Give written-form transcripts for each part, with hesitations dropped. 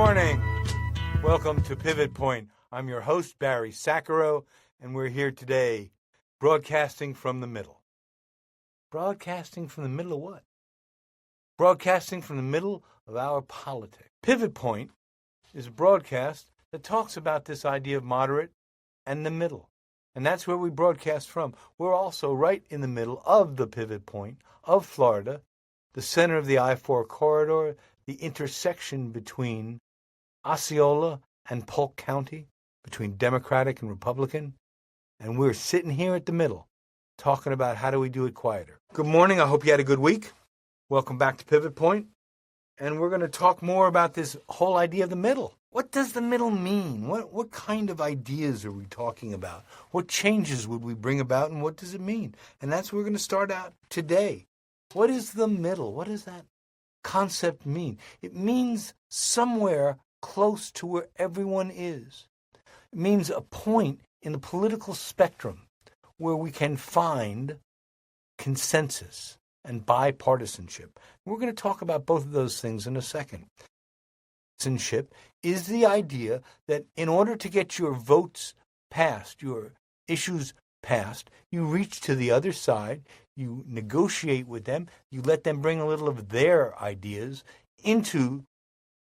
morning. Welcome to Pivot Point. I'm your host, Barry Sacharow, and we're here today broadcasting from the middle. Broadcasting from the middle of what? Broadcasting from the middle of our politics. Pivot Point is a broadcast that talks about this idea of moderate and the middle. And that's where we broadcast from. We're also right in the middle of the pivot point of Florida, the center of the I-4 corridor, the intersection between Osceola and Polk County, between Democratic and Republican. And we're sitting here at the middle, talking about how do we do it quieter. Good morning. I hope you had a good week. Welcome back to Pivot Point. And we're going to talk more about this whole idea of the middle. What does the middle mean? What kind of ideas are we talking about? What changes would we bring about, and what does it mean? And that's where we're going to start out today. What is the middle? What does that concept mean? It means somewhere close to where everyone is. It means a point in the political spectrum where we can find consensus and bipartisanship. We're going to talk about both of those things in a second. Bipartisanship is the idea that in order to get your votes passed, your issues passed, you reach to the other side, you negotiate with them, you let them bring a little of their ideas into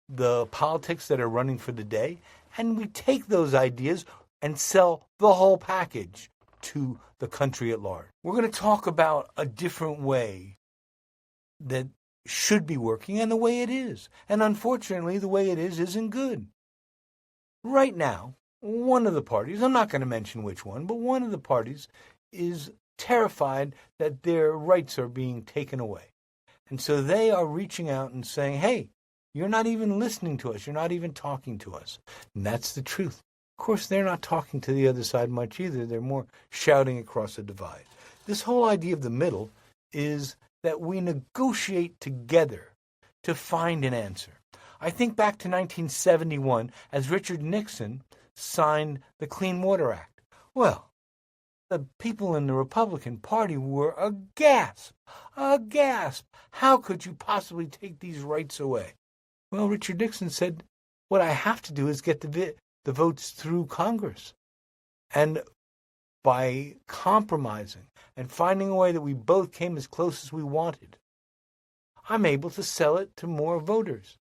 the politics that are running for the day, and we take those ideas and sell the whole package to the country at large. We're going to talk about a different way that should be working and the way it is. And unfortunately, the way it is isn't good. Right now, one of the parties, I'm not going to mention which one, but one of the parties is terrified that their rights are being taken away. And so they are reaching out and saying, hey, you're not even listening to us. You're not even talking to us. And that's the truth. Of course, they're not talking to the other side much either. They're more shouting across a divide. This whole idea of the middle is that we negotiate together to find an answer. I think back to 1971 as Richard Nixon signed the Clean Water Act. Well, the people in the Republican Party were aghast. How could you possibly take these rights away? Well, Richard Nixon said, what I have to do is get the votes through Congress. And by compromising and finding a way that we both came as close as we wanted, I'm able to sell it to more voters.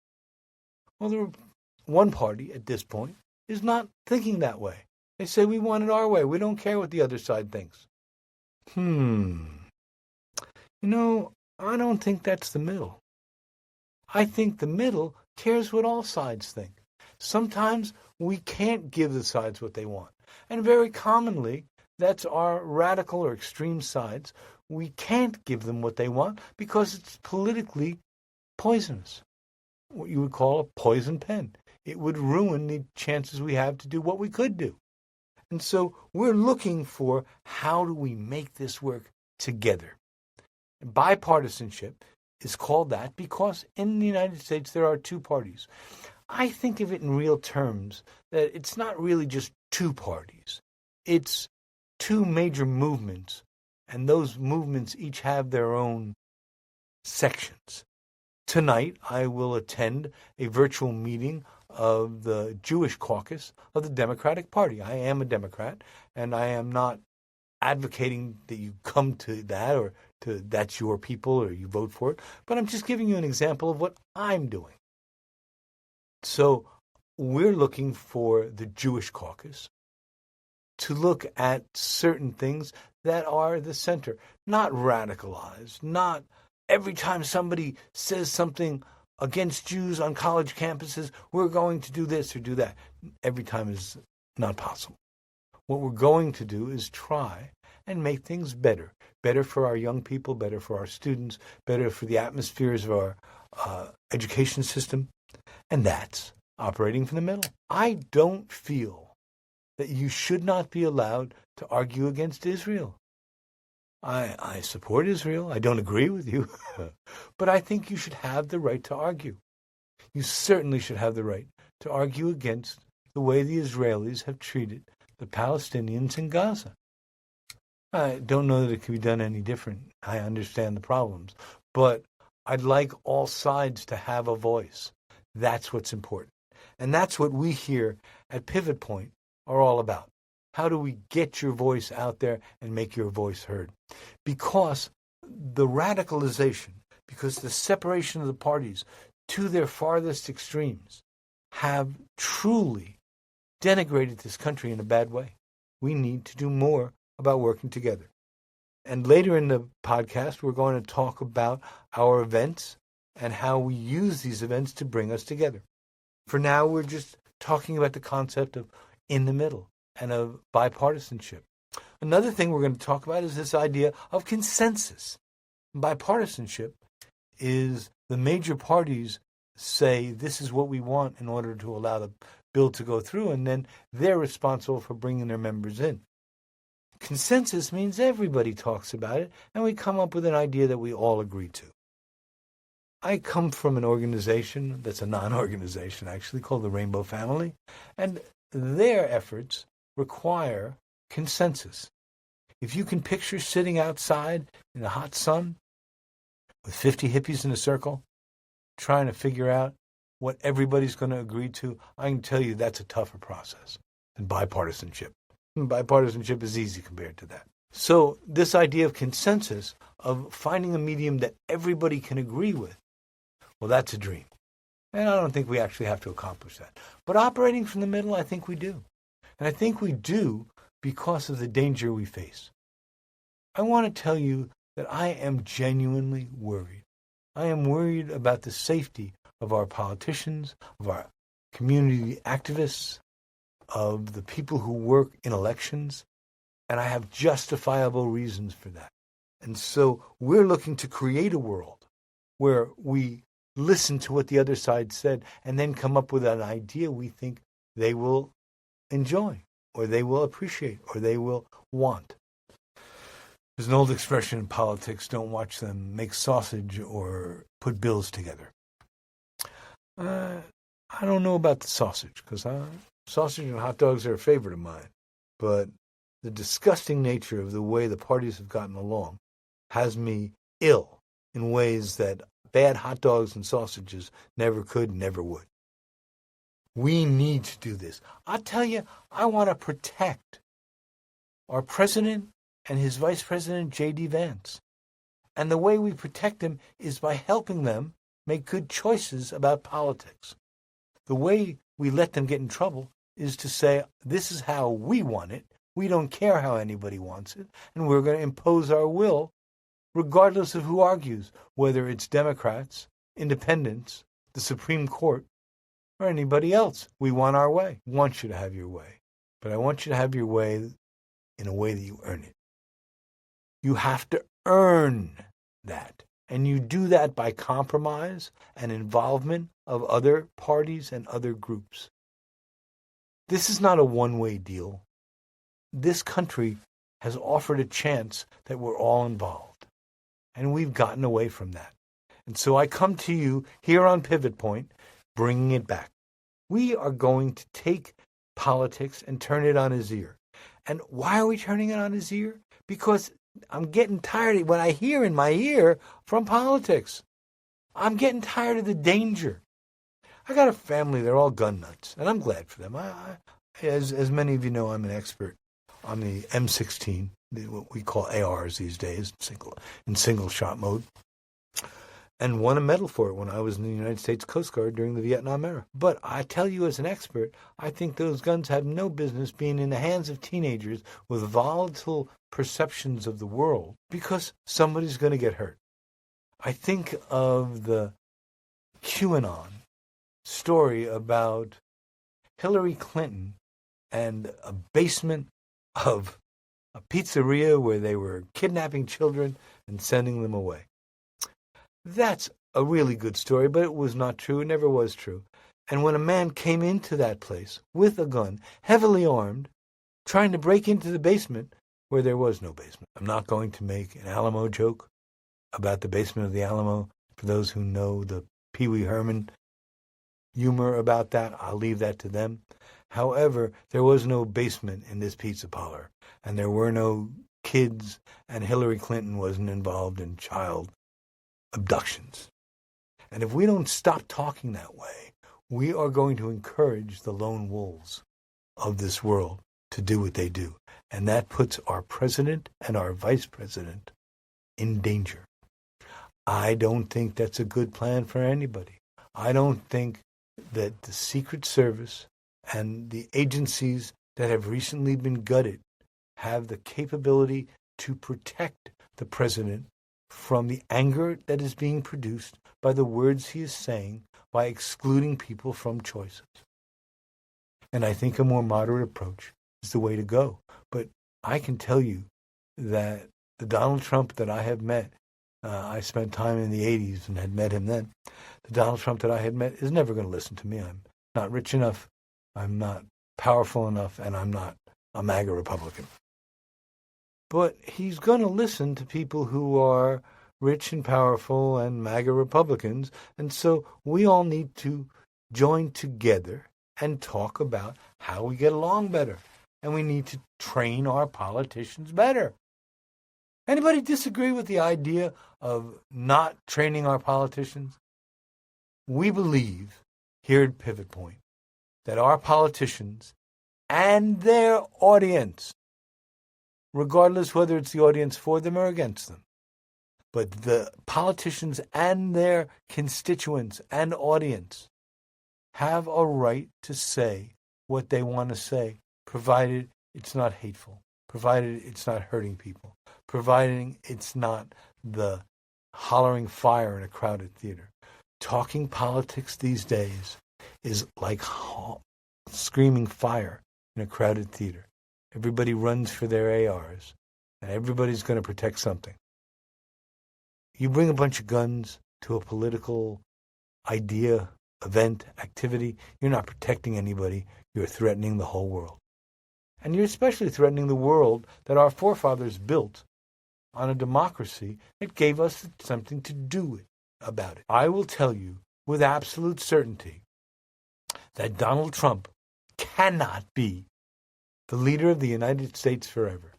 Well, one party at this point is not thinking that way. They say we want it our way. We don't care what the other side thinks. I don't think that's the middle. I think the middle cares what all sides think. Sometimes we can't give the sides what they want. And very commonly, that's our radical or extreme sides. We can't give them what they want because it's politically poisonous. What you would call a poison pen. It would ruin the chances we have to do what we could do. And so we're looking for how do we make this work together. And bipartisanship is called that because in the United States there are two parties. I think of it in real terms that it's not really just two parties. It's two major movements, and those movements each have their own sections. Tonight, I will attend a virtual meeting of the Jewish caucus of the Democratic Party. I am a Democrat, and I am not advocating that you come to that or to that's your people or you vote for it, but I'm just giving you an example of what I'm doing. So we're looking for the Jewish caucus to look at certain things that are the center, not radicalized, not every time somebody says something against Jews on college campuses, we're going to do this or do that. Every time is not possible. What we're going to do is try and make things better. Better for our young people, better for our students, better for the atmospheres of our education system. And that's operating from the middle. I don't feel that you should not be allowed to argue against Israel. I support Israel. I don't agree with you. But I think you should have the right to argue. You certainly should have the right to argue against the way the Israelis have treated the Palestinians in Gaza. I don't know that it can be done any different. I understand the problems. But I'd like all sides to have a voice. That's what's important. And that's what we here at Pivot Point are all about. How do we get your voice out there and make your voice heard? Because the radicalization, because the separation of the parties to their farthest extremes have truly denigrated this country in a bad way. We need to do more about working together. And later in the podcast, we're going to talk about our events and how we use these events to bring us together. For now, we're just talking about the concept of in the middle and of bipartisanship. Another thing we're going to talk about is this idea of consensus. Bipartisanship is the major parties say this is what we want in order to allow the bill to go through, and then they're responsible for bringing their members in. Consensus means everybody talks about it, and we come up with an idea that we all agree to. I come from an organization that's a non-organization, actually, called the Rainbow Family, and their efforts require consensus. If you can picture sitting outside in the hot sun with 50 hippies in a circle, trying to figure out what everybody's going to agree to, I can tell you that's a tougher process than bipartisanship. Bipartisanship is easy compared to that. So this idea of consensus, of finding a medium that everybody can agree with, well, that's a dream. And I don't think we actually have to accomplish that. But operating from the middle, I think we do. And I think we do because of the danger we face. I want to tell you that I am genuinely worried. I am worried about the safety of our politicians, of our community activists, of the people who work in elections, and I have justifiable reasons for that. And so we're looking to create a world where we listen to what the other side said and then come up with an idea we think they will enjoy, or they will appreciate, or they will want. There's an old expression in politics, don't watch them make sausage or put bills together. I don't know about the sausage, because sausage and hot dogs are a favorite of mine. But the disgusting nature of the way the parties have gotten along has me ill in ways that bad hot dogs and sausages never could, never would. We need to do this. I tell you, I want to protect our president and his vice president, J.D. Vance. And the way we protect them is by helping them make good choices about politics. The way we let them get in trouble is to say, this is how we want it. We don't care how anybody wants it. And we're going to impose our will regardless of who argues, whether it's Democrats, independents, the Supreme Court, or anybody else. We want our way. I want you to have your way. But I want you to have your way in a way that you earn it. You have to earn that. And you do that by compromise and involvement of other parties and other groups. This is not a one-way deal. This country has offered a chance that we're all involved. And we've gotten away from that. And so I come to you here on Pivot Point, bringing it back. We are going to take politics and turn it on his ear. And why are we turning it on his ear? Because I'm getting tired of what I hear in my ear from politics. I'm getting tired of the danger. I got a family, they're all gun nuts, and I'm glad for them. As many of you know, I'm an expert on the M16, what we call ARs these days, in single shot mode, and won a medal for it when I was in the United States Coast Guard during the Vietnam era. But I tell you as an expert, I think those guns have no business being in the hands of teenagers with volatile perceptions of the world, because somebody's going to get hurt. I think of the QAnon story about Hillary Clinton and a basement of a pizzeria where they were kidnapping children and sending them away. That's a really good story, but it was not true. It never was true. And when a man came into that place with a gun, heavily armed, trying to break into the basement where there was no basement. I'm not going to make an Alamo joke about the basement of the Alamo. For those who know the Pee Wee Herman humor about that, I'll leave that to them. However, there was no basement in this pizza parlor, and there were no kids, and Hillary Clinton wasn't involved in child abductions. And if we don't stop talking that way, we are going to encourage the lone wolves of this world to do what they do. And that puts our president and our vice president in danger. I don't think that's a good plan for anybody. I don't think that the Secret Service and the agencies that have recently been gutted have the capability to protect the president from the anger that is being produced by the words he is saying by excluding people from choices. And I think a more moderate approach is the way to go. But I can tell you that the Donald Trump that I have met, I spent time in the 80s and had met him then. The Donald Trump that I had met is never going to listen to me. I'm not rich enough, I'm not powerful enough, and I'm not a MAGA Republican. But he's going to listen to people who are rich and powerful and MAGA Republicans. And so we all need to join together and talk about how we get along better. And we need to train our politicians better. Anybody disagree with the idea of not training our politicians? We believe here at Pivot Point that our politicians and their audience, regardless whether it's the audience for them or against them, but the politicians and their constituents and audience have a right to say what they want to say, provided it's not hateful, provided it's not hurting people, providing it's not the hollering fire in a crowded theater. Talking politics these days is like screaming fire in a crowded theater. Everybody runs for their ARs, and everybody's going to protect something. You bring a bunch of guns to a political idea, event, activity, you're not protecting anybody, you're threatening the whole world. And you're especially threatening the world that our forefathers built on a democracy that gave us something to do about it. I will tell you with absolute certainty that Donald Trump cannot be the leader of the United States forever.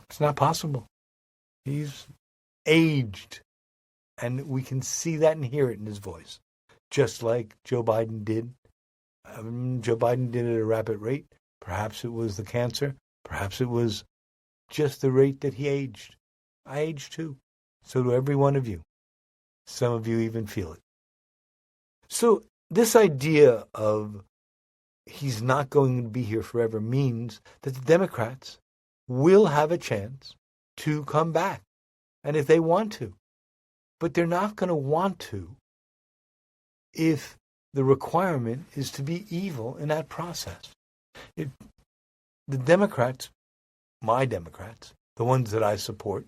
It's not possible. He's aged, and we can see that and hear it in his voice, just like Joe Biden did. Joe Biden did it at a rapid rate. Perhaps it was the cancer. Perhaps it was just the rate that he aged. I aged too. So do every one of you. Some of you even feel it. So this idea of he's not going to be here forever means that the Democrats will have a chance to come back. And if they want to. But they're not going to want to if the requirement is to be evil in that process. The Democrats, my Democrats, the ones that I support,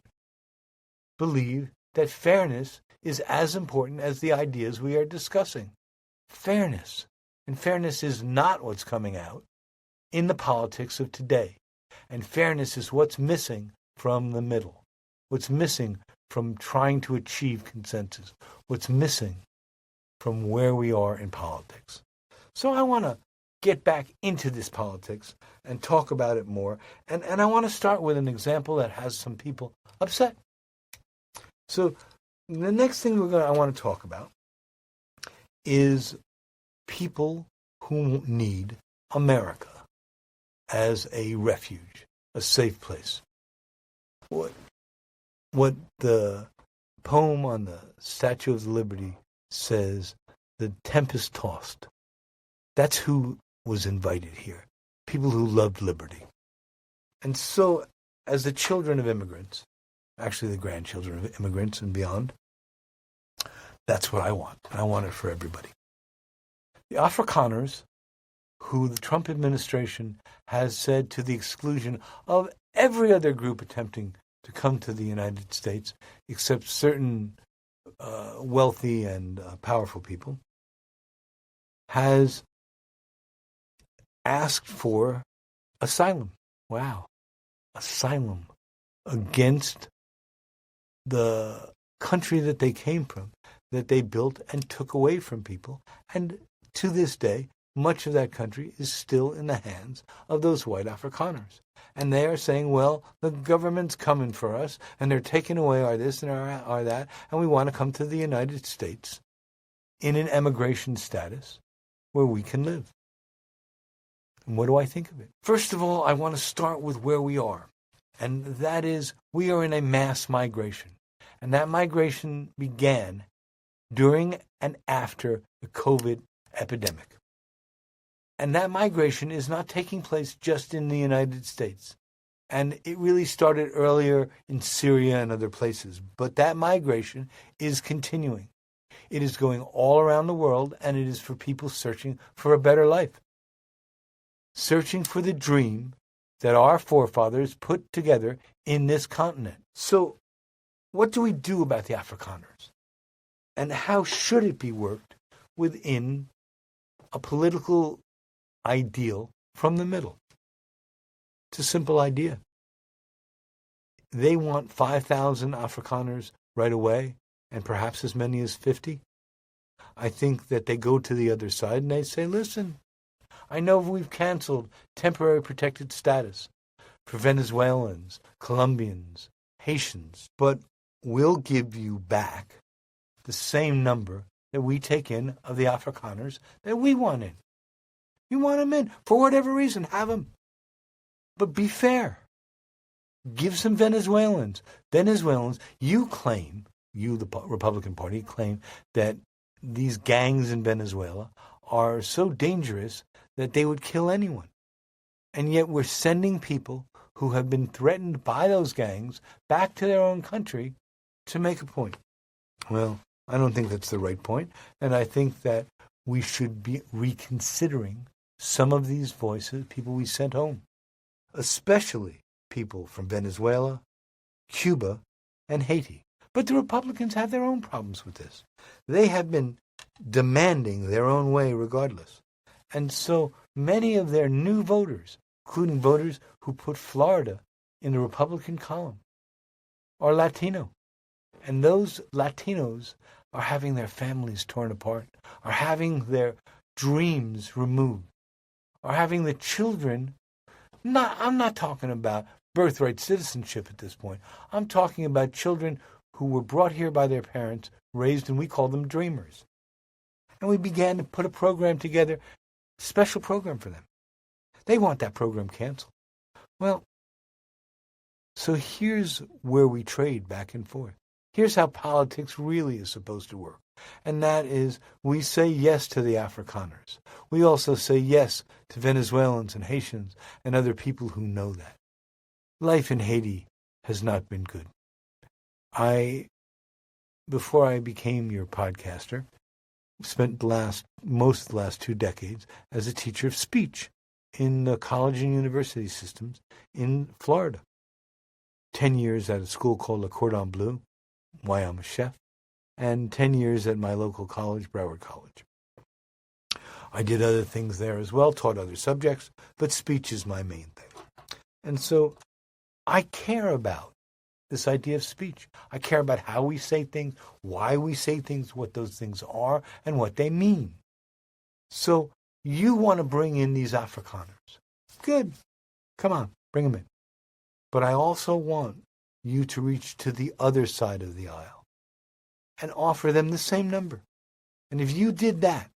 believe that fairness is as important as the ideas we are discussing. Fairness. And fairness is not what's coming out in the politics of today. And fairness is what's missing from the middle. What's missing from trying to achieve consensus. What's missing from where we are in politics. So I want to get back into this politics and talk about it more. And I want to start with an example that has some people upset. So the next thing I want to talk about is people who need America as a refuge, a safe place. What the poem on the Statue of Liberty says, the tempest tossed. That's who was invited here. People who loved liberty. And so, as the children of immigrants, actually the grandchildren of immigrants and beyond, that's what I want. And I want it for everybody. The Afrikaners, who the Trump administration has said to the exclusion of every other group attempting to come to the United States, except certain wealthy and powerful people, has asked for asylum. Wow. Asylum against the country that they came from, that they built and took away from people. And to this day, much of that country is still in the hands of those white Afrikaners. And they are saying, well, the government's coming for us, and they're taking away our this and our that, and we want to come to the United States. in an emigration status where we can live. And what do I think of it? First of all, I want to start with where we are. And that is, we are in a mass migration. And that migration began during and after the COVID epidemic. And that migration is not taking place just in the United States. And it really started earlier in Syria and other places. But that migration is continuing. It is going all around the world, and it is for people searching for a better life. Searching for the dream that our forefathers put together in this continent. So, what do we do about the Afrikaners? And how should it be worked within a political ideal from the middle? It's a simple idea. They want 5,000 Afrikaners right away, and perhaps as many as 50. I think that they go to the other side and they say, listen, I know we've canceled temporary protected status for Venezuelans, Colombians, Haitians, but we'll give you back the same number that we take in of the Afrikaners that we want in. You want them in. For whatever reason, have them. But be fair. Give some Venezuelans. You claim, the Republican Party, claim that these gangs in Venezuela are so dangerous that they would kill anyone. And yet we're sending people who have been threatened by those gangs back to their own country to make a point. Well, I don't think that's the right point, and I think that we should be reconsidering some of these voices, people we sent home, especially people from Venezuela, Cuba, and Haiti. But the Republicans have their own problems with this. They have been demanding their own way regardless. And so many of their new voters, including voters who put Florida in the Republican column, are Latino. And those Latinos are having their families torn apart, are having their dreams removed, are having the children. I'm not talking about birthright citizenship at this point. I'm talking about children who were brought here by their parents, raised, and we call them dreamers. And we began to put a program together, a special program for them. They want that program canceled. Well, so here's where we trade back and forth. Here's how politics really is supposed to work. And that is, we say yes to the Afrikaners. We also say yes to Venezuelans and Haitians and other people who know that. Life in Haiti has not been good. Before I became your podcaster, spent most of the last 2 decades as a teacher of speech in the college and university systems in Florida. 10 years at a school called Le Cordon Bleu, why I'm a chef, and 10 years at my local college, Broward College. I did other things there as well, taught other subjects, but speech is my main thing. And so I care about this idea of speech. I care about how we say things, why we say things, what those things are, and what they mean. So you want to bring in these Afrikaners. Good. Come on, bring them in. But I also want you to reach to the other side of the aisle and offer them the same number. And if you did that,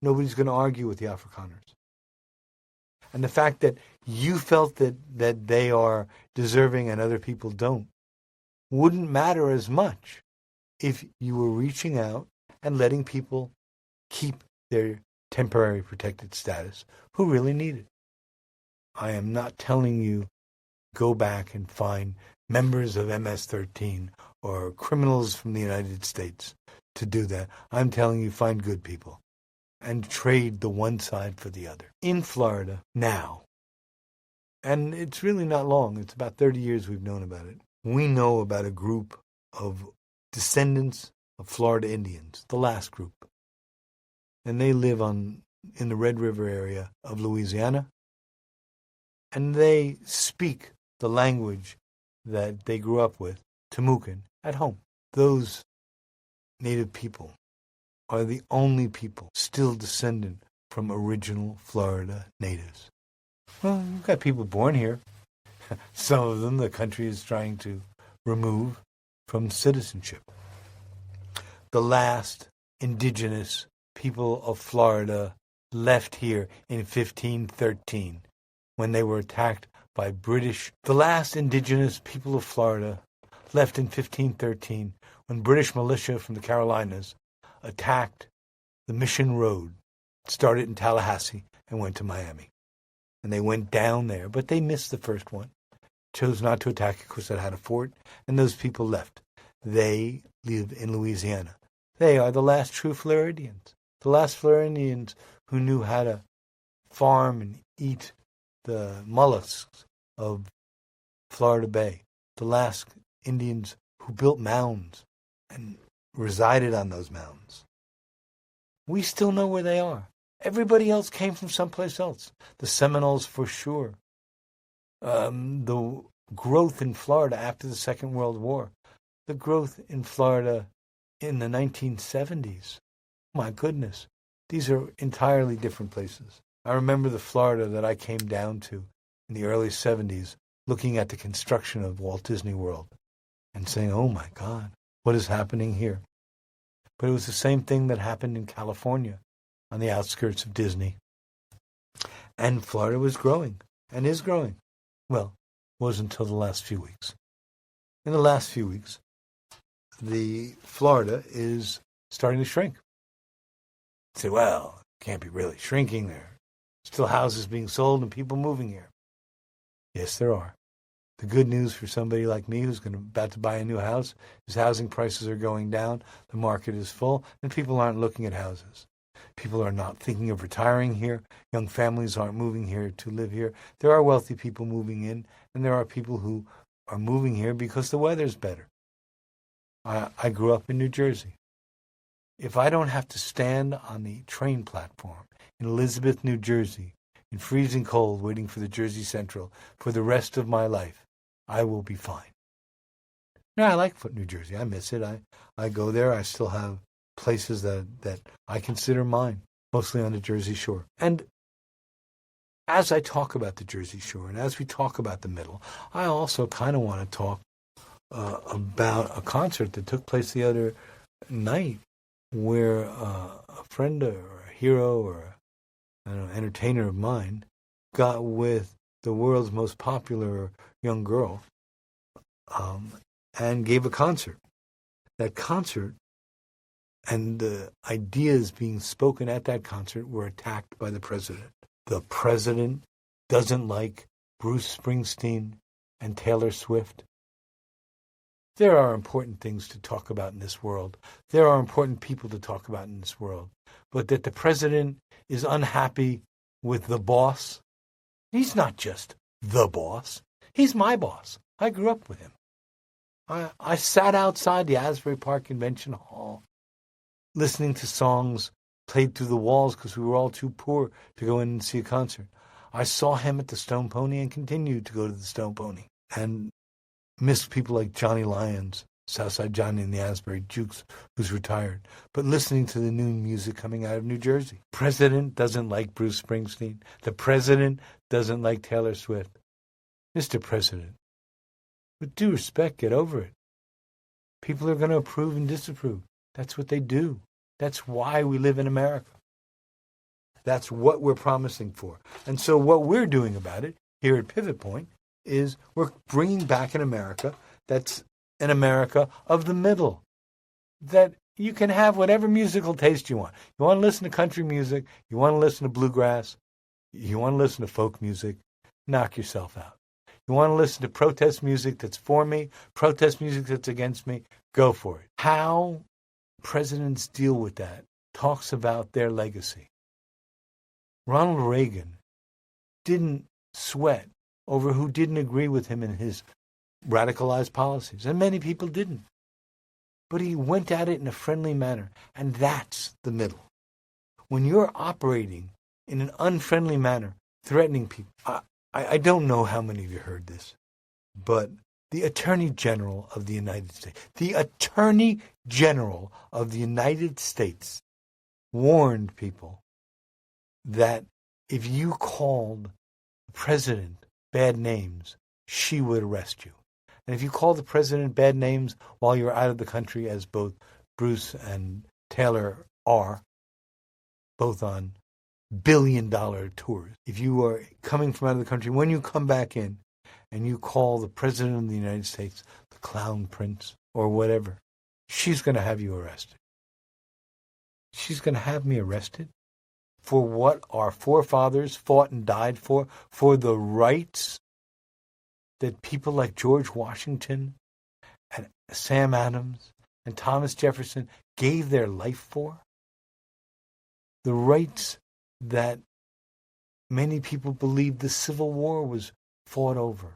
nobody's going to argue with the Afrikaners. And the fact that you felt that they are deserving and other people don't wouldn't matter as much if you were reaching out and letting people keep their temporary protected status who really need it. I am not telling you go back and find members of MS-13 or criminals from the United States to do that. I'm telling you find good people and trade the one side for the other. In Florida now, and it's really not long, it's about 30 years we've known about it, we know about a group of descendants of Florida Indians, the last group. And they live in the Red River area of Louisiana. And they speak the language that they grew up with, Timucua, at home. Those native people are the only people still descendant from original Florida natives. Well, you've got people born here. Some of them the country is trying to remove from citizenship. The last indigenous people of Florida left here in 1513 when they were attacked by British. The last indigenous people of Florida left in 1513 when British militia from the Carolinas attacked the Mission Road, started in Tallahassee and went to Miami. And they went down there, but they missed the first one, chose not to attack it because it had a fort, and those people left. They live in Louisiana. They are the last true Floridians, the last Floridians who knew how to farm and eat the mollusks of Florida Bay, the last Indians who built mounds and resided on those mounds. We still know where they are. Everybody else came from someplace else. The Seminoles, for sure. The growth in Florida after the Second World War, the growth in Florida in the 1970s. My goodness, these are entirely different places. I remember the Florida that I came down to in the early 70s, looking at the construction of Walt Disney World and saying, oh my God, what is happening here? But it was the same thing that happened in California on the outskirts of Disney. And Florida was growing and is growing. Well, it wasn't until the last few weeks. In the last few weeks, the Florida is starting to shrink. You say, well, it can't be really shrinking. There are still houses being sold and people moving here. Yes, there are. The good news for somebody like me who's about to buy a new house is housing prices are going down, the market is full, and people aren't looking at houses. People are not thinking of retiring here. Young families aren't moving here to live here. There are wealthy people moving in, and there are people who are moving here because the weather's better. I grew up in New Jersey. If I don't have to stand on the train platform in Elizabeth, New Jersey, in freezing cold waiting for the Jersey Central for the rest of my life, I will be fine. Now, I like New Jersey. I miss it. I go there. I still have places that I consider mine, mostly on the Jersey Shore. And as I talk about the Jersey Shore and as we talk about the Middle, I also kind of want to talk about a concert that took place the other night where a friend or a hero or an entertainer of mine got with the world's most popular young girl and gave a concert. That concert and the ideas being spoken at that concert were attacked by the president. The president doesn't like Bruce Springsteen and Taylor Swift. There are important things to talk about in this world. There are important people to talk about in this world. But that the president is unhappy with the boss, he's not just the boss. He's my boss. I grew up with him. I sat outside the Asbury Park Convention Hall listening to songs played through the walls because we were all too poor to go in and see a concert. I saw him at the Stone Pony and continued to go to the Stone Pony and missed people like Johnny Lyons, Southside Johnny and the Asbury Jukes, who's retired, but listening to the new music coming out of New Jersey. President doesn't like Bruce Springsteen. The president doesn't like Taylor Swift. Mr. President, with due respect, get over it. People are going to approve and disapprove. That's what they do. That's why we live in America. That's what we're promising for. And so what we're doing about it here at Pivot Point is we're bringing back an America that's an America of the middle, that you can have whatever musical taste you want. You want to listen to country music, you want to listen to bluegrass, you want to listen to folk music, knock yourself out. You want to listen to protest music that's for me, protest music that's against me, go for it. How presidents deal with that talks about their legacy. Ronald Reagan didn't sweat over who didn't agree with him in his radicalized policies, and many people didn't. But he went at it in a friendly manner, and that's the middle. When you're operating in an unfriendly manner, threatening people, I don't know how many of you heard this, but the Attorney General of the United States, warned people that if you called the president bad names, she would arrest you. And if you call the president bad names while you're out of the country, as both Bruce and Taylor are, both on billion-dollar tours. If you are coming from out of the country, when you come back in and you call the President of the United States the Clown Prince or whatever, she's going to have you arrested. She's going to have me arrested for what our forefathers fought and died for the rights that people like George Washington and Sam Adams and Thomas Jefferson gave their life for, the rights that many people believed the Civil War was fought over.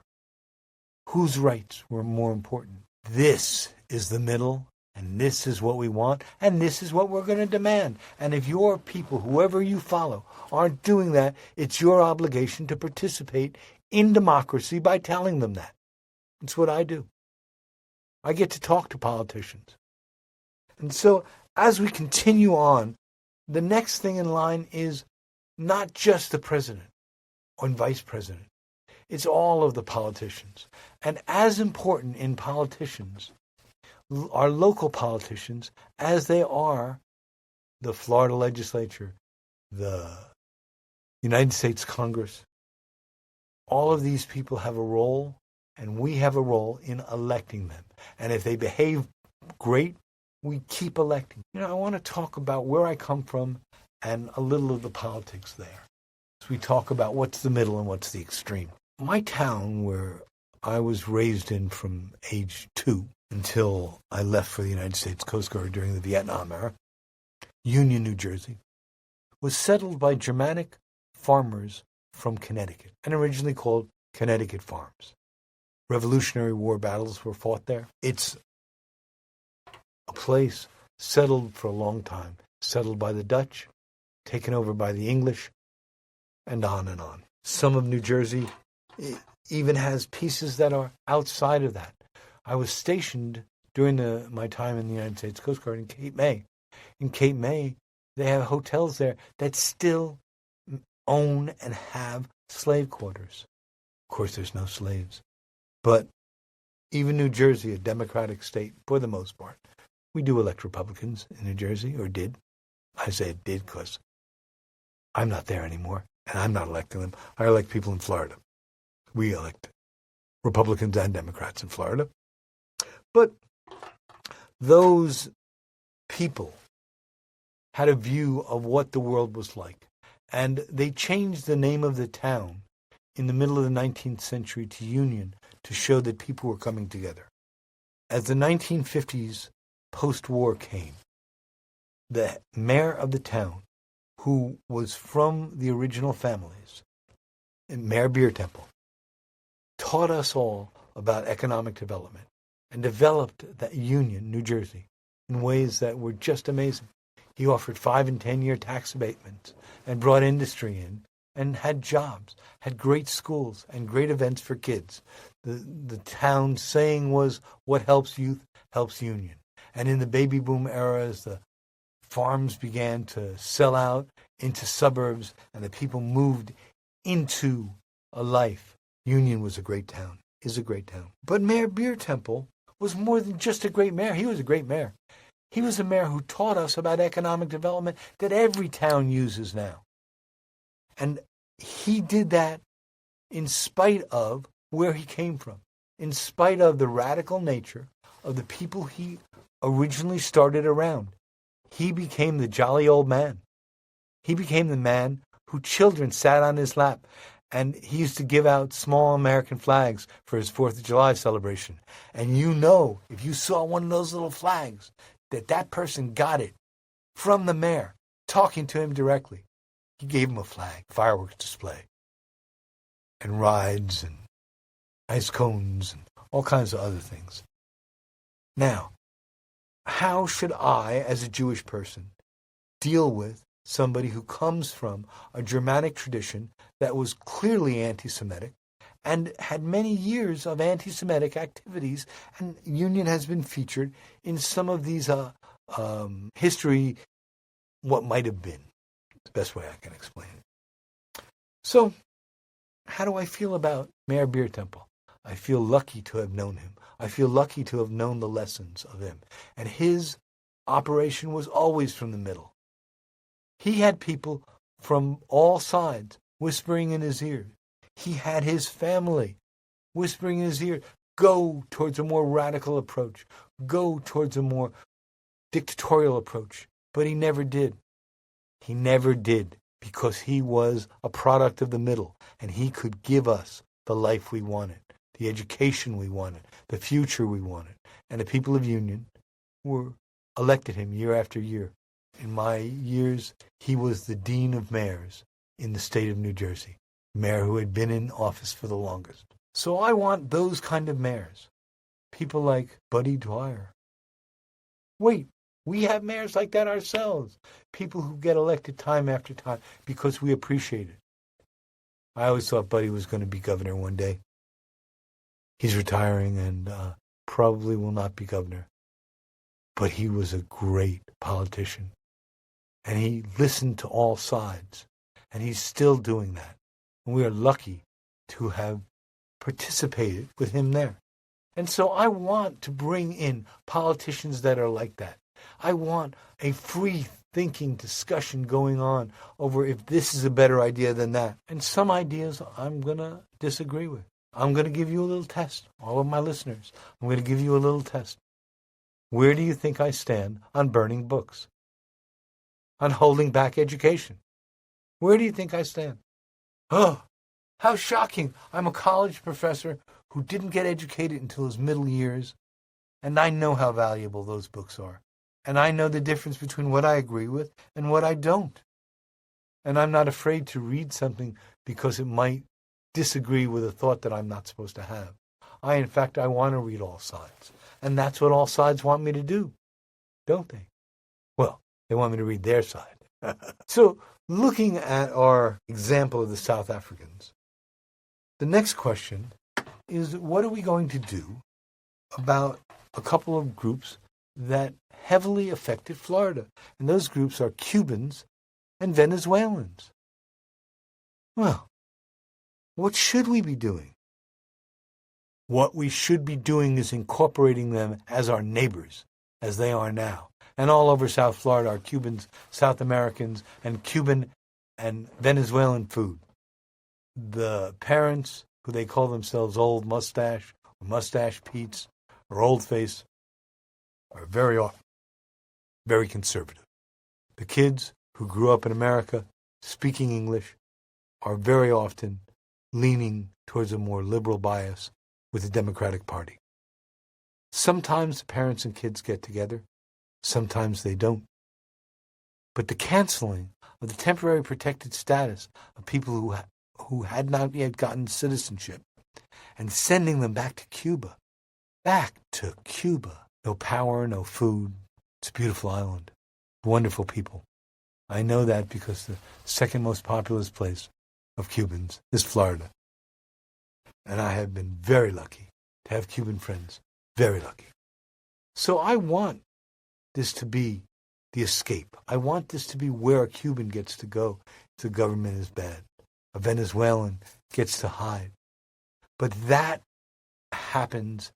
Whose rights were more important? This is the middle, and this is what we want, and this is what we're going to demand. And if your people, whoever you follow, aren't doing that, it's your obligation to participate in democracy by telling them that. It's what I do. I get to talk to politicians. And so as we continue on, the next thing in line is not just the president or vice president. It's all of the politicians. And as important in politicians are local politicians as they are the Florida legislature, the United States Congress. All of these people have a role, and we have a role in electing them. And if they behave great, we keep electing. I want to talk about where I come from and a little of the politics there. So we talk about what's the middle and what's the extreme. My town, where I was raised in from age 2 until I left for the United States Coast Guard during the Vietnam era, Union, New Jersey, was settled by Germanic farmers from Connecticut and originally called Connecticut Farms. Revolutionary War battles were fought there. It's a place settled for a long time, settled by the Dutch, taken over by the English, and on and on. Some of New Jersey even has pieces that are outside of that. I was stationed during my time in the United States Coast Guard in Cape May. In Cape May, they have hotels there that still own and have slave quarters. Of course, there's no slaves. But even New Jersey, a democratic state for the most part, we do elect Republicans in New Jersey, or did. I say it did because I'm not there anymore, and I'm not electing them. I elect people in Florida. We elect Republicans and Democrats in Florida. But those people had a view of what the world was like, and they changed the name of the town in the middle of the 19th century to Union to show that people were coming together. As the 1950s post-war came, the mayor of the town, who was from the original families, Mayor Beer Temple, taught us all about economic development and developed that Union, New Jersey, in ways that were just amazing. He offered 5- and 10-year tax abatements and brought industry in and had jobs, had great schools and great events for kids. The town's saying was, what helps youth helps Union. And in the baby boom era, as the farms began to sell out into suburbs and the people moved into a life, Union was a great town, is a great town. But Mayor Beer Temple was more than just a great mayor. He was a great mayor. He was a mayor who taught us about economic development that every town uses now. And he did that in spite of where he came from, in spite of the radical nature of the people he originally started around. He became the jolly old man. He became the man who children sat on his lap. And he used to give out small American flags for his 4th of July celebration. And if you saw one of those little flags, that person got it from the mayor, talking to him directly. He gave him a flag, fireworks display, and rides, and ice cones, and all kinds of other things. Now, how should I, as a Jewish person, deal with somebody who comes from a Germanic tradition that was clearly anti-Semitic and had many years of anti-Semitic activities, and Union has been featured in some of these history, what might have been, the best way I can explain it. So, how do I feel about Mayor Beer Temple? I feel lucky to have known him. I feel lucky to have known the lessons of him. And his operation was always from the middle. He had people from all sides whispering in his ear. He had his family whispering in his ear, go towards a more radical approach, go towards a more dictatorial approach. But he never did. He never did, because he was a product of the middle, and he could give us the life we wanted, the education we wanted, the future we wanted. And the people of Union were elected him year after year. In my years, he was the dean of mayors in the state of New Jersey, mayor who had been in office for the longest. So I want those kind of mayors, people like Buddy Dwyer. Wait, we have mayors like that ourselves, people who get elected time after time because we appreciate it. I always thought Buddy was going to be governor one day. He's retiring and probably will not be governor. But he was a great politician. And he listened to all sides. And he's still doing that. And we are lucky to have participated with him there. And so I want to bring in politicians that are like that. I want a free thinking discussion going on over if this is a better idea than that. And some ideas I'm going to disagree with. I'm going to give you a little test, all of my listeners. I'm going to give you a little test. Where do you think I stand on burning books? On holding back education? Where do you think I stand? Oh, how shocking. I'm a college professor who didn't get educated until his middle years, and I know how valuable those books are. And I know the difference between what I agree with and what I don't. And I'm not afraid to read something because it might disagree with a thought that I'm not supposed to have. In fact, I want to read all sides. And that's what all sides want me to do, don't they? Well, they want me to read their side. So, looking at our example of the South Africans, the next question is, what are we going to do about a couple of groups that heavily affected Florida? And those groups are Cubans and Venezuelans. Well, what should we be doing? What we should be doing is incorporating them as our neighbors, as they are now. And all over South Florida are Cubans, South Americans, and Cuban and Venezuelan food. The parents, who they call themselves Old Mustache, or Mustache Pete's, or Old Face, are very often very conservative. The kids who grew up in America speaking English are very often leaning towards a more liberal bias with the Democratic Party. Sometimes the parents and kids get together, sometimes they don't. But the canceling of the temporary protected status of people who had not yet gotten citizenship and sending them back to Cuba. No power, no food. It's a beautiful island. Wonderful people. I know that because the second most populous place of Cubans is Florida. And I have been very lucky to have Cuban friends. Very lucky. So I want this to be the escape. I want this to be where a Cuban gets to go if the government is bad. A Venezuelan gets to hide. But that happens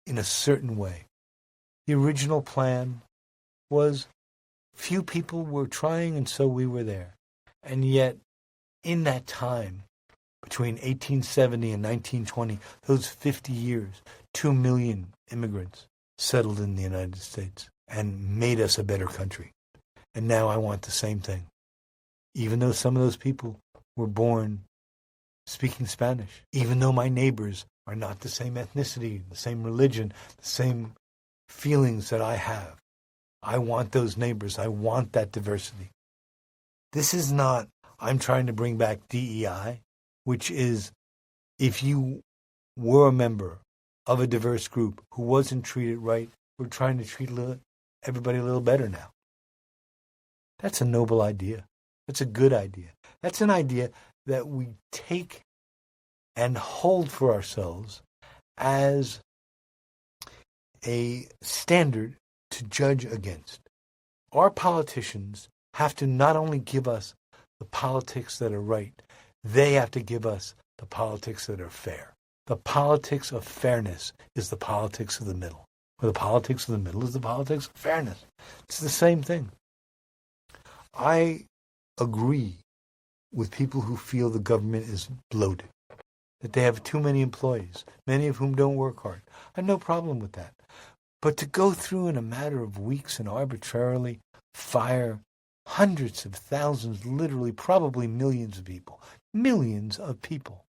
in a certain way. The original plan was few people were trying, and so we were there. And yet, in that time, between 1870 and 1920, those 50 years, 2 million immigrants settled in the United States and made us a better country. And now I want the same thing. Even though some of those people were born speaking Spanish, even though my neighbors are not the same ethnicity, the same religion, the same feelings that I have, I want those neighbors. I want that diversity. This is not, I'm trying to bring back DEI, which is if you were a member of a diverse group who wasn't treated right, we're trying to treat everybody a little better now. That's a noble idea. That's a good idea. That's an idea that we take and hold for ourselves as a standard to judge against. Our politicians have to not only give us the politics that are right, they have to give us the politics that are fair. The politics of fairness is the politics of the middle. Or the politics of the middle is the politics of fairness. It's the same thing. I agree with people who feel the government is bloated, that they have too many employees, many of whom don't work hard. I have no problem with that. But to go through in a matter of weeks and arbitrarily fire hundreds of thousands, literally probably millions of people,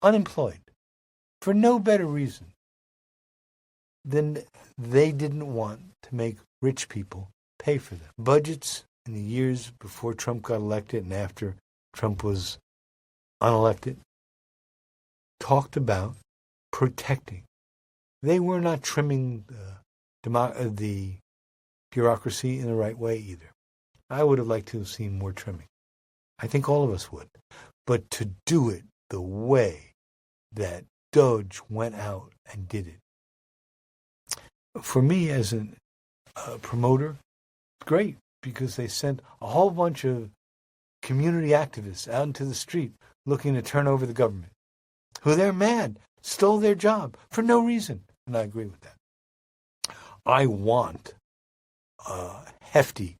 unemployed, for no better reason than they didn't want to make rich people pay for them. Budgets in the years before Trump got elected and after Trump was unelected talked about protecting. They were not trimming the bureaucracy in the right way either. I would have liked to have seen more trimming. I think all of us would. But to do it the way that Doge went out and did it, for me as a promoter, great, because they sent a whole bunch of community activists out into the street looking to turn over the government, who they're mad, stole their job for no reason. And I agree with that. I want hefty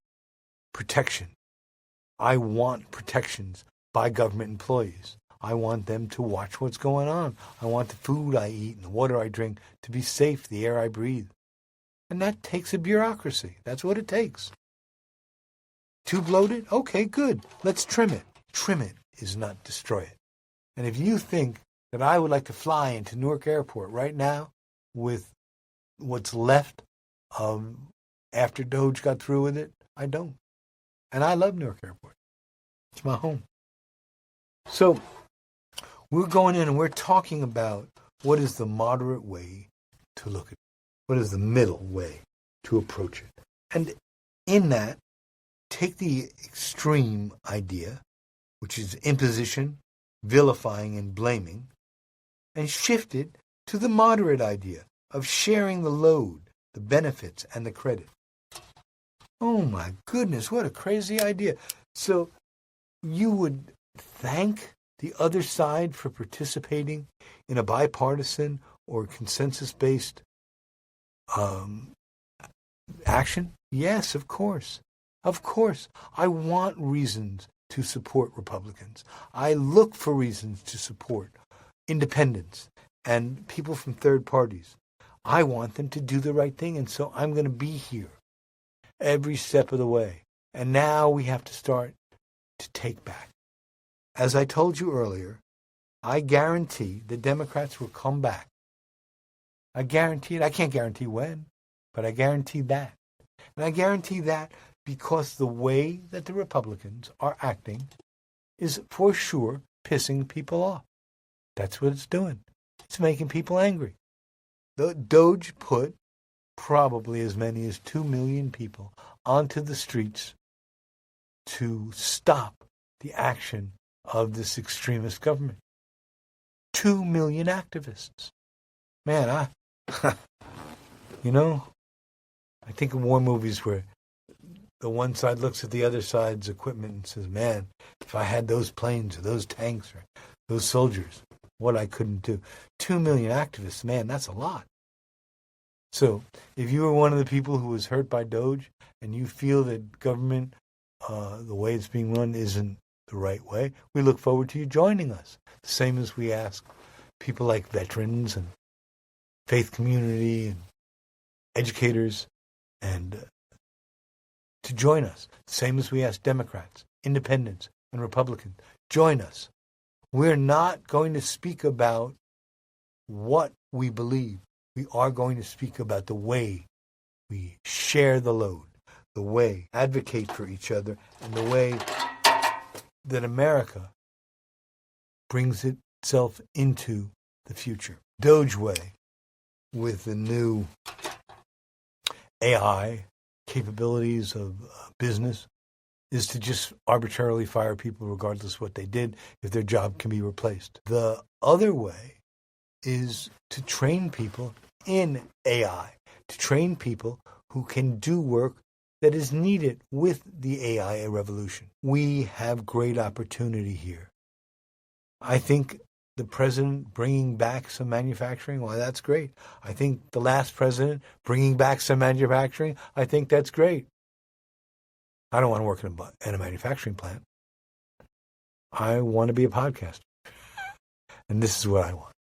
protection. I want protections by government employees. I want them to watch what's going on. I want the food I eat and the water I drink to be safe, the air I breathe. And that takes a bureaucracy. That's what it takes. Too bloated? Okay, good. Let's trim it. Trim it is not destroy it. And if you think that I would like to fly into Newark Airport right now with what's left after Doge got through with it, I don't. And I love Newark Airport. It's my home. So we're going in and we're talking about what is the moderate way to look at it. What is the middle way to approach it? And in that, take the extreme idea, which is imposition, vilifying, and blaming, and shift it to the moderate idea of sharing the load, the benefits, and the credit. Oh my goodness, what a crazy idea. So you would thank the other side for participating in a bipartisan or consensus-based action? Yes, of course. Of course. I want reasons to support Republicans. I look for reasons to support independents and people from third parties. I want them to do the right thing, and so I'm going to be here every step of the way. And now we have to start to take back. As I told you earlier, I guarantee the Democrats will come back. I guarantee it. I can't guarantee when, but I guarantee that. And I guarantee that because the way that the Republicans are acting is for sure pissing people off. That's what it's doing. It's making people angry. The Doge put probably as many as 2 million people onto the streets to stop the action of this extremist government. 2 million activists. Man, I think of war movies where the one side looks at the other side's equipment and says, man, if I had those planes or those tanks or those soldiers, what I couldn't do. 2 million activists, man, that's a lot. So if you were one of the people who was hurt by Doge and you feel that government, the way it's being run, isn't the right way, we look forward to you joining us. The same as we ask people like veterans and faith community and educators and to join us. The same as we ask Democrats, independents, and Republicans. Join us. We're not going to speak about what we believe. We are going to speak about the way we share the load, the way advocate for each other, and the way that America brings itself into the future. Doge way, with the new AI capabilities of business, is to just arbitrarily fire people regardless of what they did if their job can be replaced. The other way is to train people in AI, to train people who can do work that is needed with the AI revolution. We have great opportunity here. I think the president bringing back some manufacturing, well, that's great. I think the last president bringing back some manufacturing, I think that's great. I don't want to work in a manufacturing plant. I want to be a podcaster. And this is what I want.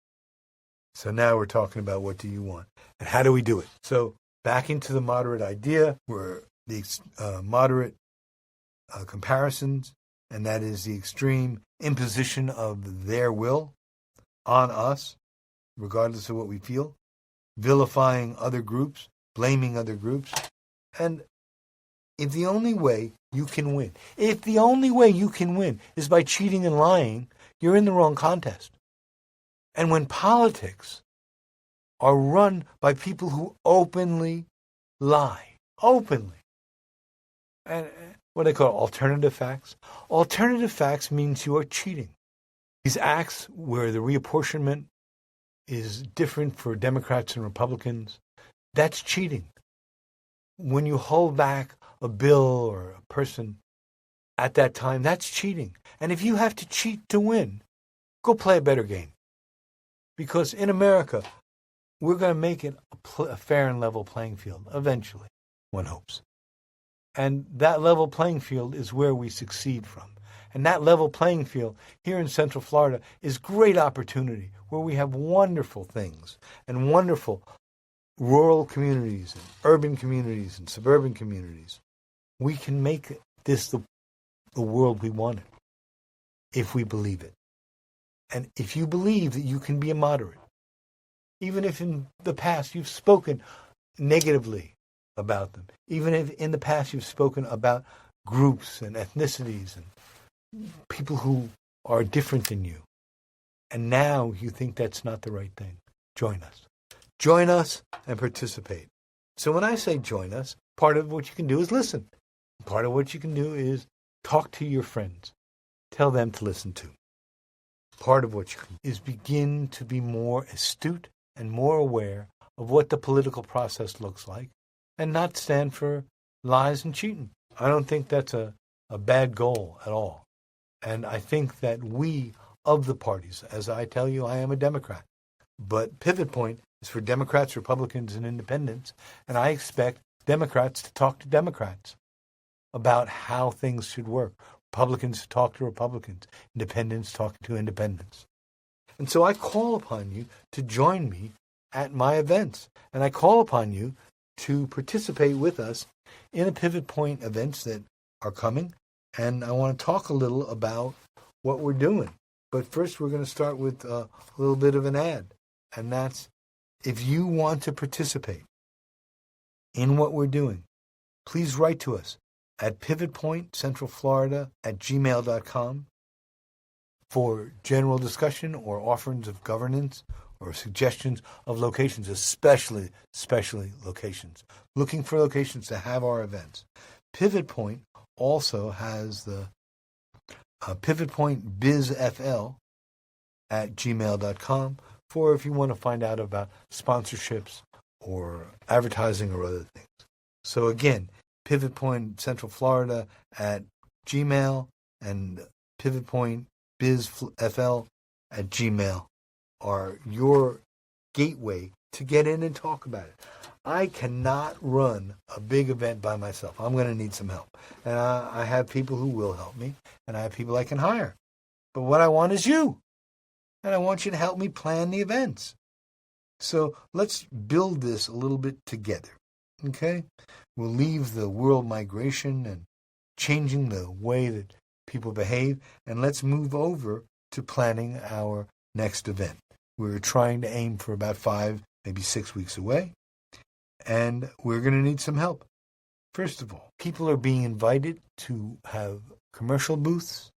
So now we're talking about what do you want and how do we do it? So back into the moderate idea, where the moderate comparisons, and that is the extreme imposition of their will on us, regardless of what we feel, vilifying other groups, blaming other groups. And if the only way you can win is by cheating and lying, you're in the wrong contest. And when politics are run by people who openly lie, and what they call alternative facts means you are cheating. These acts where the reapportionment is different for Democrats and Republicans, that's cheating. When you hold back a bill or a person at that time, that's cheating. And if you have to cheat to win, go play a better game. Because in America, we're going to make it a fair and level playing field, eventually, one hopes. And that level playing field is where we succeed from. And that level playing field here in Central Florida is great opportunity, where we have wonderful things and wonderful rural communities and urban communities and suburban communities. We can make this the world we wanted if we believe it. And if you believe that you can be a moderate, even if in the past you've spoken negatively about them, even if in the past you've spoken about groups and ethnicities and people who are different than you, and now you think that's not the right thing, join us. Join us and participate. So when I say join us, part of what you can do is listen. Part of what you can do is talk to your friends. Tell them to listen too. Part of what you can do is begin to be more astute and more aware of what the political process looks like and not stand for lies and cheating. I don't think that's a bad goal at all. And I think that we, of the parties, as I tell you, I am a Democrat, but Pivot Point is for Democrats, Republicans, and Independents, and I expect Democrats to talk to Democrats about how things should work, Republicans to talk to Republicans, Independents talking to Independents. And so I call upon you to join me at my events, and I call upon you to participate with us in the Pivot Point events that are coming, and I want to talk a little about what we're doing. But first, we're going to start with a little bit of an ad, and that's if you want to participate in what we're doing, please write to us at pivotpointcentralflorida@gmail.com for general discussion or offerings of governance or suggestions of locations, especially locations. Looking for locations to have our events. Pivot Point also has the Pivot Point bizfl@gmail.com for if you want to find out about sponsorships or advertising or other things. So again, Pivot Point Central Florida at Gmail and Pivot Point bizfl@gmail are your gateway to get in and talk about it. I cannot run a big event by myself. I'm going to need some help. And I have people who will help me, and I have people I can hire. But what I want is you. And I want you to help me plan the events. So let's build this a little bit together. Okay? We'll leave the world migration and changing the way that people behave, and let's move over to planning our next event. We're trying to aim for about 5, maybe 6 weeks away, and we're going to need some help. First of all, people are being invited to have commercial booths,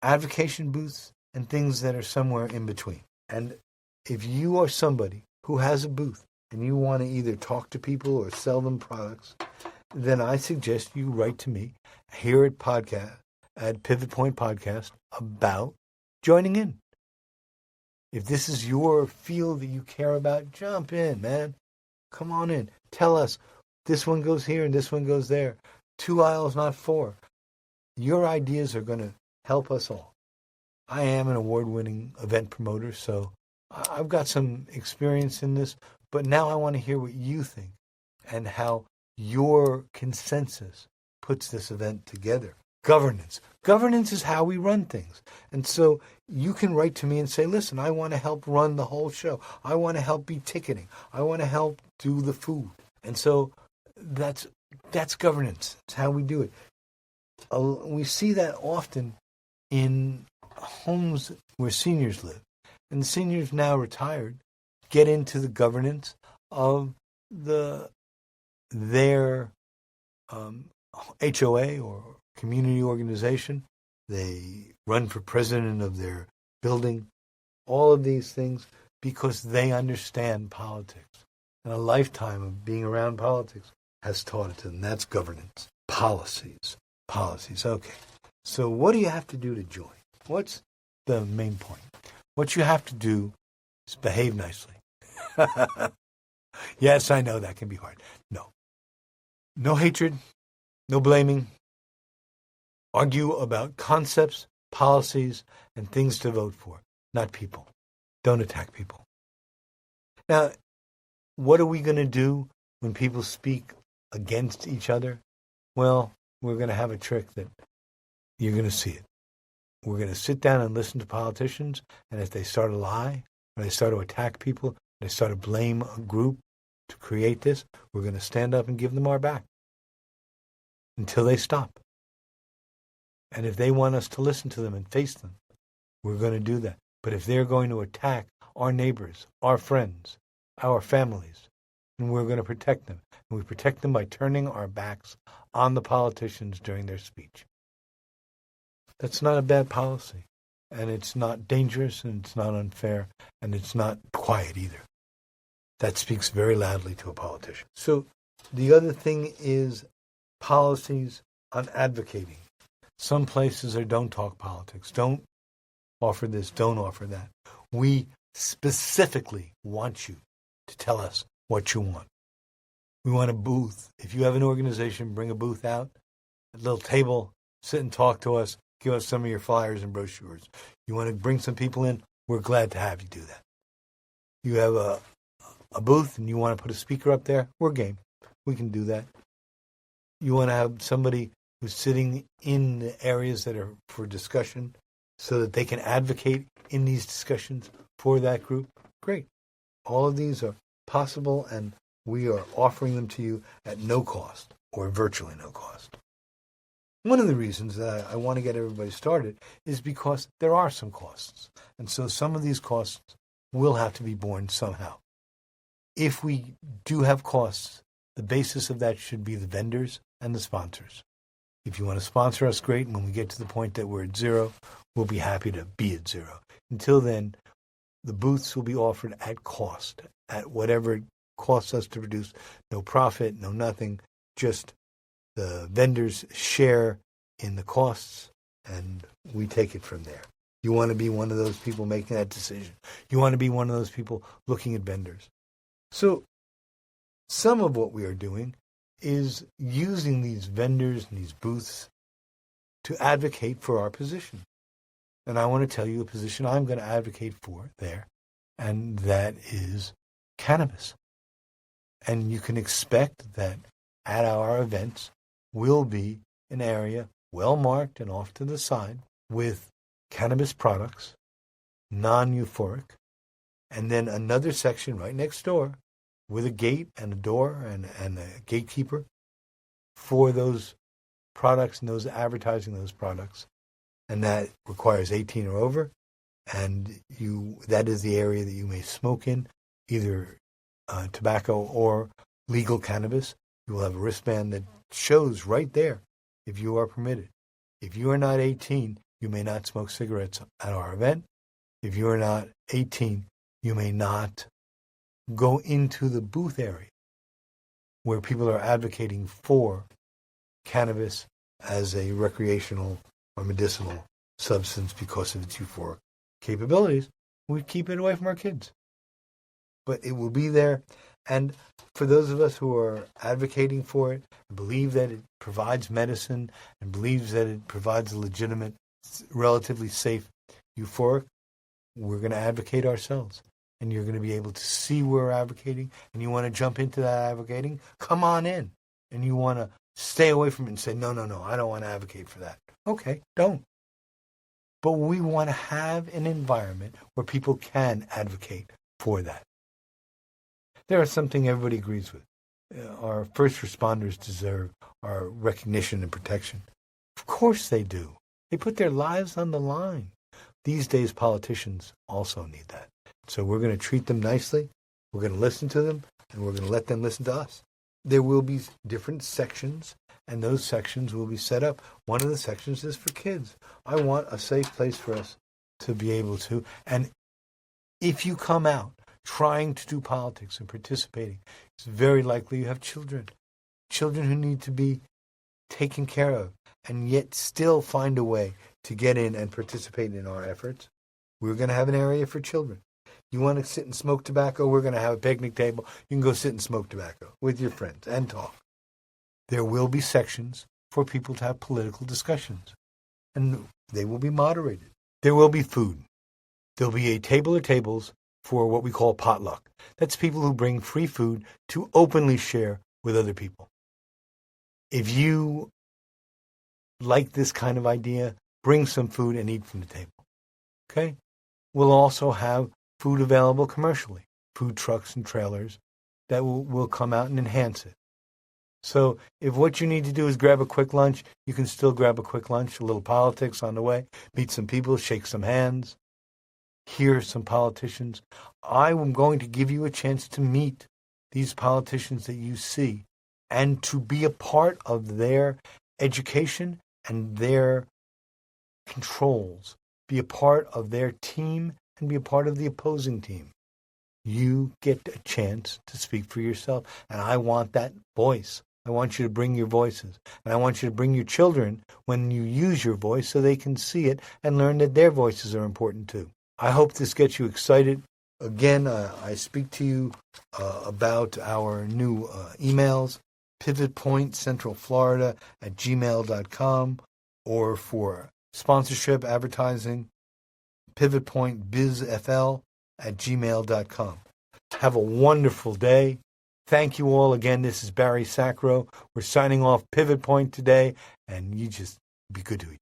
advocation booths, and things that are somewhere in between. And if you are somebody who has a booth and you want to either talk to people or sell them products, then I suggest you write to me here at Pivot Point Podcast about joining in. If this is your field that you care about, jump in, man. Come on in. Tell us, this one goes here and this one goes there. 2 aisles, not 4. Your ideas are going to help us all. I am an award-winning event promoter, so I've got some experience in this, but now I want to hear what you think and how your consensus puts this event together. Governance. Governance is how we run things. And so you can write to me and say, listen, I want to help run the whole show. I want to help be ticketing. I want to help do the food. And so that's governance. It's how we do it. We see that often in homes where seniors live. And the seniors now retired get into the governance of their HOA or community organization. They run for president of their building. All of these things because they understand politics. And a lifetime of being around politics has taught it to them. That's governance. Policies. Okay. So what do you have to do to join? What's the main point? What you have to do is behave nicely. Yes, I know that can be hard. No hatred, no blaming. Argue about concepts, policies, and things to vote for, not people. Don't attack people. Now, what are we going to do when people speak against each other? Well, we're going to have a trick that you're going to see it. We're going to sit down and listen to politicians, and if they start to lie, or they start to attack people, they start to blame a group to create this, we're going to stand up and give them our back until they stop. And if they want us to listen to them and face them, we're going to do that. But if they're going to attack our neighbors, our friends, our families, then we're going to protect them. And we protect them by turning our backs on the politicians during their speech. That's not a bad policy. And it's not dangerous, and it's not unfair, and it's not quiet either. That speaks very loudly to a politician. So the other thing is policies on advocating. Some places are don't talk politics. Don't offer this, don't offer that. We specifically want you to tell us what you want. We want a booth. If you have an organization, bring a booth out, a little table, sit and talk to us, give us some of your flyers and brochures. You want to bring some people in, we're glad to have you do that. You have a booth and you want to put a speaker up there, we're game. We can do that. You want to have somebody who's sitting in the areas that are for discussion so that they can advocate in these discussions for that group, great. All of these are possible, and we are offering them to you at no cost or virtually no cost. One of the reasons that I want to get everybody started is because there are some costs. And so some of these costs will have to be borne somehow. If we do have costs, the basis of that should be the vendors and the sponsors. If you want to sponsor us, great. And when we get to the point that we're at zero, we'll be happy to be at zero. Until then, the booths will be offered at cost, at whatever it costs us to produce. No profit, no nothing, just the vendors share in the costs, and we take it from there. You want to be one of those people making that decision. You want to be one of those people looking at vendors. So some of what we are doing is using these vendors and these booths to advocate for our position. And I want to tell you a position I'm going to advocate for there, and that is cannabis. And you can expect that at our events will be an area well marked and off to the side with cannabis products, non-euphoric, and then another section right next door with a gate and a door and a gatekeeper for those products and those advertising those products. And that requires 18 or over. And that is the area that you may smoke in, either tobacco or legal cannabis. You will have a wristband that shows right there if you are permitted. If you are not 18, you may not smoke cigarettes at our event. If you are not 18, you may not go into the booth area where people are advocating for cannabis as a recreational or medicinal substance because of its euphoric capabilities. We keep it away from our kids. But it will be there. And for those of us who are advocating for it, and believe that it provides medicine, and believes that it provides a legitimate, relatively safe euphoric, we're going to advocate ourselves. And you're going to be able to see where we're advocating, and you want to jump into that advocating, come on in. And you want to stay away from it and say, no, I don't want to advocate for that. Okay, don't. But we want to have an environment where people can advocate for that. There is something everybody agrees with. Our first responders deserve our recognition and protection. Of course they do. They put their lives on the line. These days, politicians also need that. So we're going to treat them nicely, we're going to listen to them, and we're going to let them listen to us. There will be different sections, and those sections will be set up. One of the sections is for kids. I want a safe place for us to be able to. And if you come out trying to do politics and participating, it's very likely you have children who need to be taken care of, and yet still find a way to get in and participate in our efforts. We're going to have an area for children. You want to sit and smoke tobacco? We're going to have a picnic table. You can go sit and smoke tobacco with your friends and talk. There will be sections for people to have political discussions, and they will be moderated. There will be food. There'll be a table or tables for what we call potluck. That's people who bring free food to openly share with other people. If you like this kind of idea, bring some food and eat from the table. Okay? We'll also have food available commercially, food trucks and trailers that will come out and enhance it. So if what you need to do is grab a quick lunch, you can still grab a quick lunch, a little politics on the way, meet some people, shake some hands, hear some politicians. I am going to give you a chance to meet these politicians that you see and to be a part of their education and their controls, be a part of their team and be a part of the opposing team. You get a chance to speak for yourself, and I want that voice. I want you to bring your voices, and I want you to bring your children when you use your voice so they can see it and learn that their voices are important too. I hope this gets you excited. Again, I speak to you about our new emails, pivotpointcentralflorida@gmail.com, or for sponsorship, advertising, pivotpointbizfl@gmail.com. Have a wonderful day. Thank you all again. This is Barry Sacharow. We're signing off Pivot Point today, and you just be good to each other.